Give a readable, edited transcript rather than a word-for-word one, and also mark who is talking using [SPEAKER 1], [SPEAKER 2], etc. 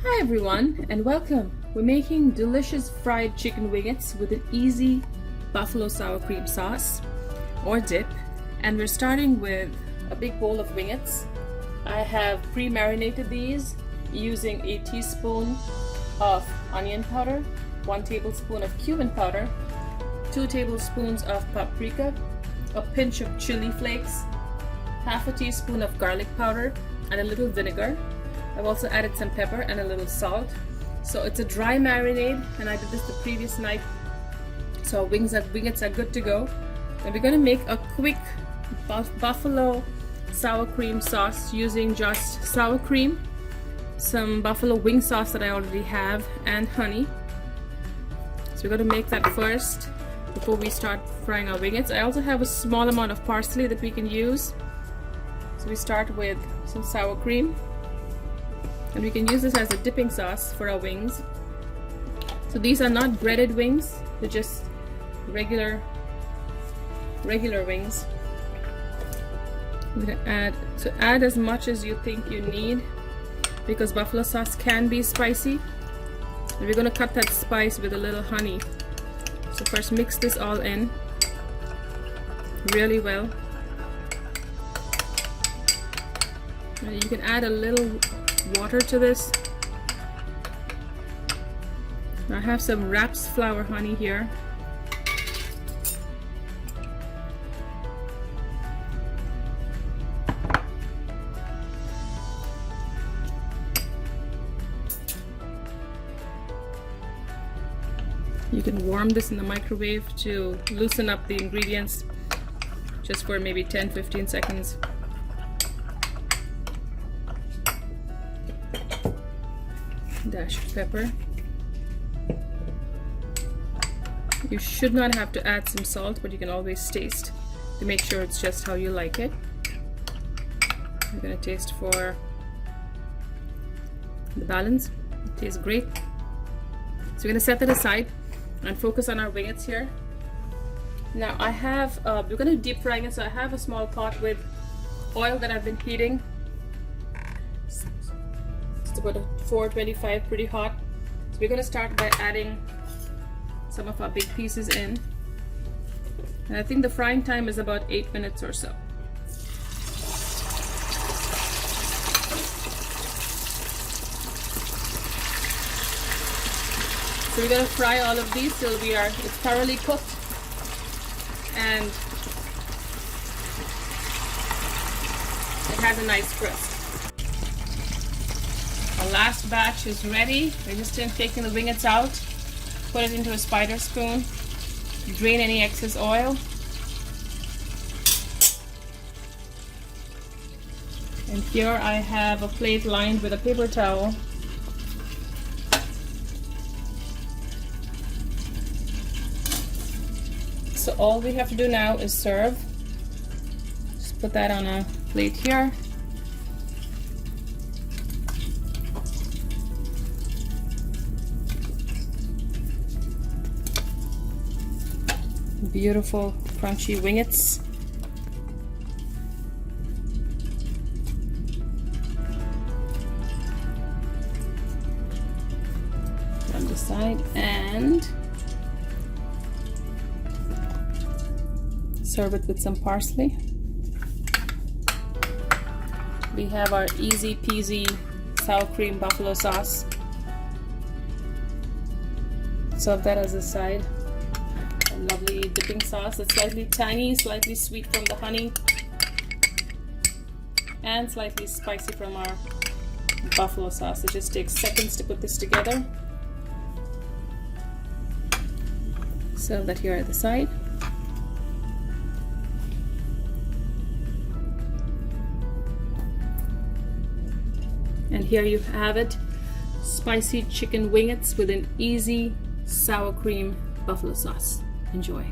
[SPEAKER 1] Hi everyone and welcome. We're making delicious fried chicken wingettes with an easy buffalo sour cream sauce or dip, and we're starting with a big bowl of wingettes. I have pre-marinated these using a teaspoon of onion powder, 1 tablespoon of cumin powder, 2 tablespoons of paprika, a pinch of chili flakes, half a teaspoon of garlic powder, and a little vinegar. I've also added some pepper and a little salt. So it's a dry marinade, and I did this the previous night. So our wingettes are good to go. And we're going to make a quick buffalo sour cream sauce using just sour cream, some buffalo wing sauce that I already have, and honey. So we're going to make that first before we start frying our wingettes. I also have a small amount of parsley that we can use. So we start with some sour cream. And we can use this as a dipping sauce for our wings. So these are not breaded wings, they're just regular wings. I'm gonna add as much as you think you need, because buffalo sauce can be spicy. And we're gonna cut that spice with a little honey. So first mix this all in really well. And you can add a little water to this. I have some raps flour honey here. You can warm this in the microwave to loosen up the ingredients just for maybe 10-15 seconds. Dash of pepper. You should not have to add some salt, but you can always taste to make sure it's just how you like it. I'm gonna taste for the balance. It tastes great. So we're gonna set that aside and focus on our wingettes here. Now I have, we're gonna deep frying it, so I have a small pot with oil that I've been heating. It's about a 425, pretty hot. So we're going to start by adding some of our big pieces in. And I think the frying time is about 8 minutes or so. So we're going to fry all of these till it's thoroughly cooked and it has a nice crisp. Our last batch is ready. We're just taking the wingettes out, put it into a spider spoon, drain any excess oil, and here I have a plate lined with a paper towel. So all we have to do now is serve. Just put that on a plate here. Beautiful crunchy wingettes. On the side, and serve it with some parsley. We have our easy peasy sour cream buffalo sauce. Serve that as a side. Lovely dipping sauce. It's slightly tangy, slightly sweet from the honey, and slightly spicy from our buffalo sauce. It just takes seconds to put this together. Serve that here at the side. And here you have it, spicy chicken wingettes with an easy sour cream buffalo sauce. Enjoy.